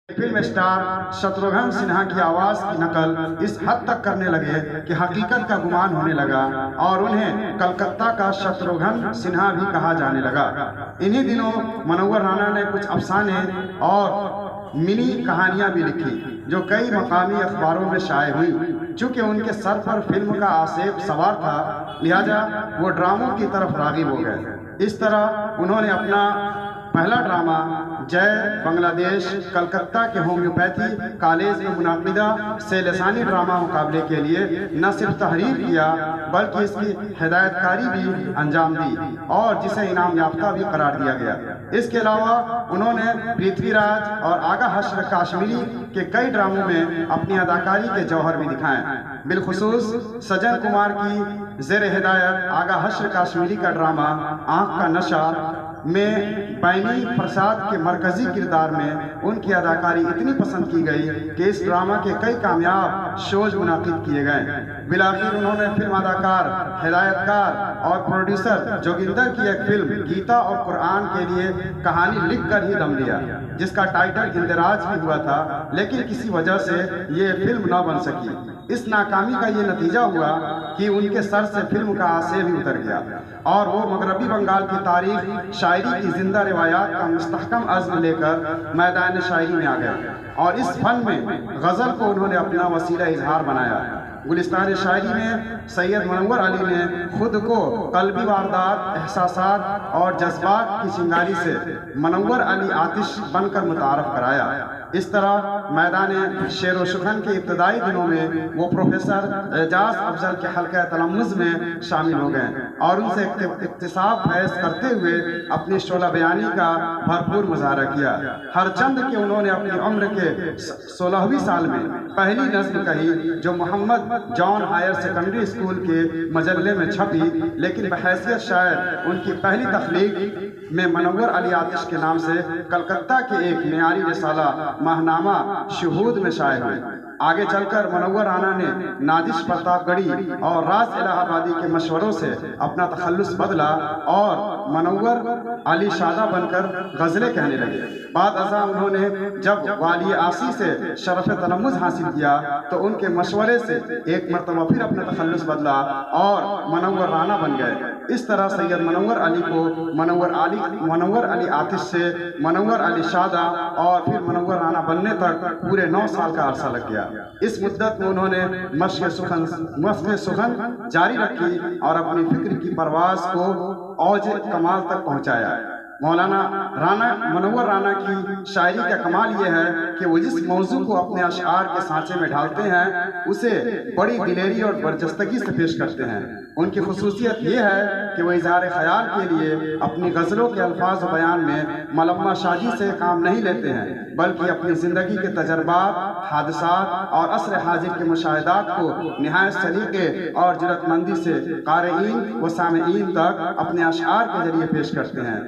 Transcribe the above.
Film star Shatrughan Sinha کی آواز کی نقل اس حد تک کرنے لگے کہ حقیقت کا گمان ہونے لگا اور انہیں کلکتہ کا شتروگھن سنہا بھی کہا جانے لگا۔ انہی دنوں منور رانا نے کچھ افسانے اور منی کہانیاں بھی لکھی جو کئی مقامی اخباروں میں شائع ہوئی۔ چونکہ ان کے سر پر فلم کا آسیب سوار تھا، لہذا وہ ڈراموں کی طرف راغب ہو گئے۔ اس طرح انہوں نے اپنا پہلا ڈرامہ جے بنگلہ دیش کلکتہ کے ہومیوپیتھی کالج میں منعقدہ سے لسانی ڈرامہ مقابلے کے لیے نہ صرف تحریر کیا بلکہ اس کی ہدایت کاری بھی انجام دی اور جسے انعام یافتہ بھی قرار دیا گیا۔ اس کے علاوہ انہوں نے پرتھوی راج اور آغا حشر کاشمیری کے کئی ڈراموں میں اپنی اداکاری کے جوہر بھی دکھائے۔ بالخصوص سجن کمار کی زیر ہدایت آغا حشر کاشمیری کا ڈرامہ آنکھ کا نشہ میں بینی پرساد کے مرکزی کردار میں ان کی اداکاری اتنی پسند کی گئی کہ اس ڈرامہ کے کئی کامیاب شوز منعقد کیے گئے۔ بالآخر انہوں نے فلم اداکار، ہدایت کار اور پروڈیوسر جوگندر کی ایک فلم گیتا اور قرآن کے لیے کہانی لکھ کر ہی دم لیا، جس کا ٹائٹل اندراج بھی ہوا تھا، لیکن کسی وجہ سے یہ فلم نہ بن سکی۔ اس ناکامی کا یہ نتیجہ ہوا کہ ان کے سر سے فلم کا آسے بھی اتر گیا اور وہ مغربی بنگال کی تاریخ شاعری کی زندہ روایات کا مستحکم عزم لے کر میدان شاعری میں آ گئے اور اس فن میں غزل کو انہوں نے اپنا وسیلہ اظہار بنایا۔ گلستان شاعری میں سید منور علی نے خود کو قلبی واردات، احساسات اور جذبات کی چنگاری سے منور علی آتش بن کر متعارف کرایا۔ اس طرح میدان شعر و شکن کے ابتدائی دنوں میں وہ پروفیسر اعجاز افضل کے حلقہ تلمذ میں شامل ہو گئے اور ان سے اکتساب فیض کرتے ہوئے اپنی شعلہ بیانی کا بھرپور مظاہرہ کیا۔ ہر چند کہ انہوں نے اپنی عمر کے 16ویں سال میں پہلی نظم کہی جو محمد جان ہائر سیکنڈری اسکول کے مجلے میں چھپی، لیکن بحیثیت شاعر ان کی پہلی تخلیق میں منور علی آتش کے نام سے کلکتہ کے ایک معیاری رسالہ ماہنامہ شہود میں شائع ہوئی۔ آگے چل کر منور رانا نے نادش پرتاپ گڑھی اور راز الہ آبادی کے مشوروں سے اپنا تخلص بدلا اور منور علی شادہ بن کر غزلیں کہنے لگے۔ بعد ازاں انہوں نے جب والی آسی سے شرف تلمذ حاصل کیا تو ان کے مشورے سے ایک مرتبہ پھر اپنا تخلص بدلا اور منور رانا بن گئے۔ اس طرح سید منور علی کو منور علی آتش سے منور علی شادہ اور پھر منور رانا بننے تک پورے 9 سال کا عرصہ لگ گیا۔ اس مدت میں انہوں نے مشق سخن جاری رکھی اور اپنی فکر کی پرواز کو اوج کمال تک پہنچایا۔ منور رانا کی شاعری کا کمال یہ ہے کہ وہ جس موضوع کو اپنے اشعار کے سانچے میں ڈھالتے ہیں اسے بڑی دلیری اور برجستگی سے پیش کرتے ہیں۔ ان کی خصوصیت یہ ہے کہ وہ اظہار خیال کے لیے اپنی غزلوں کے الفاظ و بیان میں ملمہ سازی سے کام نہیں لیتے ہیں، بلکہ اپنی زندگی کے تجربات، حادثات اور عصر حاضر کے مشاہدات کو نہایت سلیقے اور جرأت مندی سے قارئین و سامعین تک اپنے اشعار کے ذریعے پیش کرتے ہیں۔